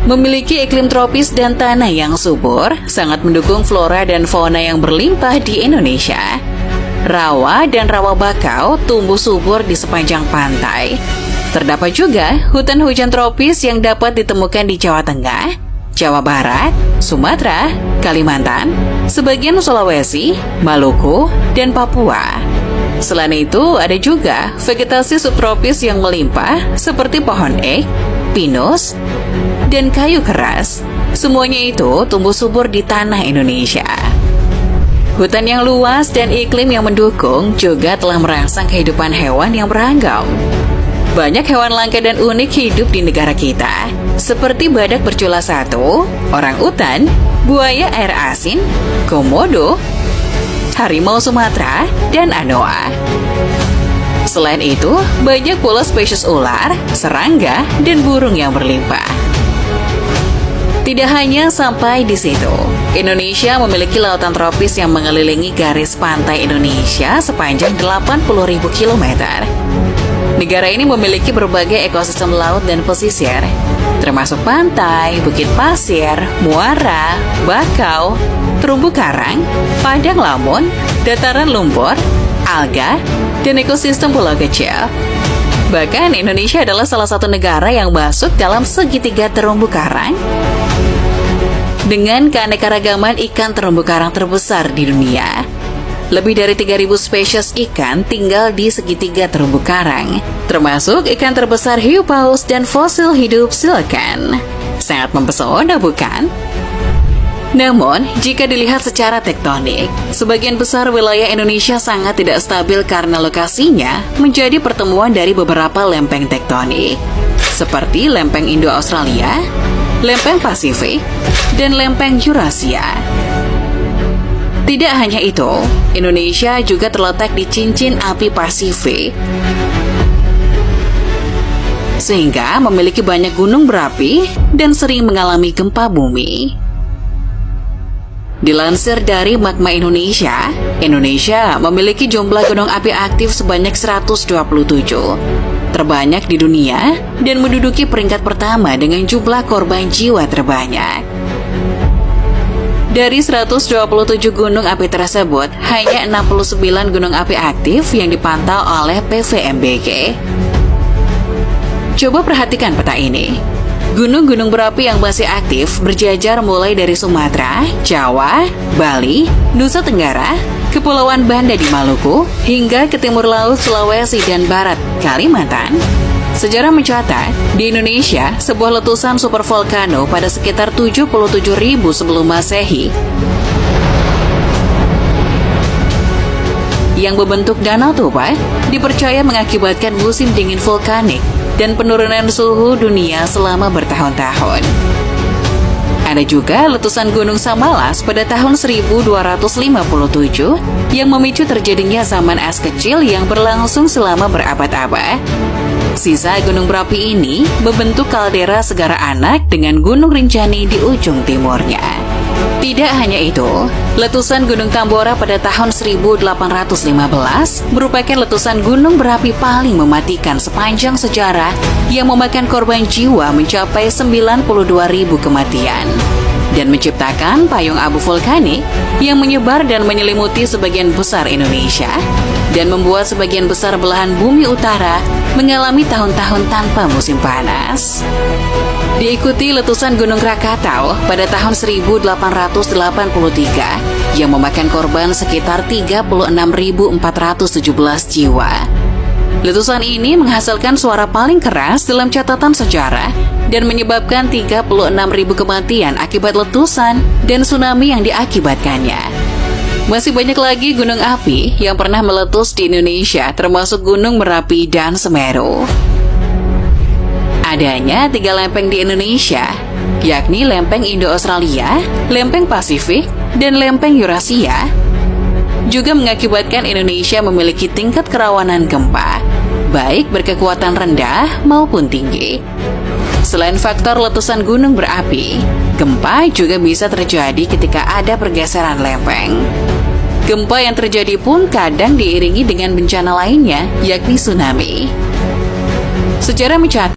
Memiliki iklim tropis dan tanah yang subur, sangat mendukung flora dan fauna yang berlimpah di Indonesia. Rawa dan rawa bakau tumbuh subur di sepanjang pantai. Terdapat juga hutan hujan tropis yang dapat ditemukan di Jawa Tengah, Jawa Barat, Sumatera, Kalimantan, sebagian Sulawesi, Maluku, dan Papua. Selain itu, ada juga vegetasi subtropis yang melimpah seperti pohon ek, pinus, dan kayu keras. Semuanya itu tumbuh subur di tanah Indonesia. Hutan yang luas dan iklim yang mendukung juga telah merangsang kehidupan hewan yang beragam. Banyak hewan langka dan unik hidup di negara kita, seperti badak bercula 1, orangutan, buaya air asin, komodo, harimau Sumatera, dan anoa. Selain itu, banyak pula spesies ular, serangga, dan burung yang berlimpah. Tidak hanya sampai di situ, Indonesia memiliki lautan tropis yang mengelilingi garis pantai Indonesia sepanjang 80.000 km. Negara ini memiliki berbagai ekosistem laut dan pesisir, termasuk pantai, bukit pasir, muara, bakau, terumbu karang, padang lamun, dataran lumpur, alga, dan ekosistem pulau kecil. Bahkan Indonesia adalah salah satu negara yang masuk dalam segitiga terumbu karang dengan keanekaragaman ikan terumbu karang terbesar di dunia. Lebih dari 3.000 spesies ikan tinggal di segitiga terumbu karang, termasuk ikan terbesar hiu paus dan fosil hidup silakan. Sangat mempesona, bukan? Namun, jika dilihat secara tektonik, sebagian besar wilayah Indonesia sangat tidak stabil karena lokasinya menjadi pertemuan dari beberapa lempeng tektonik, seperti lempeng Indo-Australia, lempeng Pasifik, dan lempeng Eurasia. Tidak hanya itu, Indonesia juga terletak di cincin api Pasifik, sehingga memiliki banyak gunung berapi dan sering mengalami gempa bumi. Dilansir dari Magma Indonesia, Indonesia memiliki jumlah gunung api aktif sebanyak 127, terbanyak di dunia, dan menduduki peringkat pertama dengan jumlah korban jiwa terbanyak. Dari 127 gunung api tersebut, hanya 69 gunung api aktif yang dipantau oleh PVMBG. Coba perhatikan peta ini. Gunung-gunung berapi yang masih aktif berjajar mulai dari Sumatera, Jawa, Bali, Nusa Tenggara, Kepulauan Banda di Maluku, hingga ke timur laut Sulawesi dan barat Kalimantan. Sejarah mencatat, di Indonesia, sebuah letusan supervolcano pada sekitar 77.000 sebelum Masehi yang berbentuk danau toba dipercaya mengakibatkan musim dingin vulkanik dan penurunan suhu dunia selama bertahun-tahun. Ada juga letusan Gunung Samalas pada tahun 1257 yang memicu terjadinya zaman es kecil yang berlangsung selama berabad-abad. Sisa gunung berapi ini membentuk kaldera segara anak dengan Gunung Rinjani di ujung timurnya. Tidak hanya itu, letusan Gunung Tambora pada tahun 1815 merupakan letusan gunung berapi paling mematikan sepanjang sejarah yang memakan korban jiwa mencapai 92.000 kematian dan menciptakan payung abu vulkanik yang menyebar dan menyelimuti sebagian besar Indonesia dan membuat sebagian besar belahan bumi utara mengalami tahun-tahun tanpa musim panas. Diikuti letusan Gunung Krakatau pada tahun 1883 yang memakan korban sekitar 36.417 jiwa. Letusan ini menghasilkan suara paling keras dalam catatan sejarah dan menyebabkan 36.000 kematian akibat letusan dan tsunami yang diakibatkannya. Masih banyak lagi gunung api yang pernah meletus di Indonesia, termasuk Gunung Merapi dan Semeru. Adanya 3 lempeng di Indonesia, yakni lempeng Indo-Australia, lempeng Pasifik, dan lempeng Eurasia, juga mengakibatkan Indonesia memiliki tingkat kerawanan gempa, baik berkekuatan rendah maupun tinggi. Selain faktor letusan gunung berapi, gempa juga bisa terjadi ketika ada pergeseran lempeng. Gempa yang terjadi pun kadang diiringi dengan bencana lainnya, yakni tsunami. Sejarah mencatat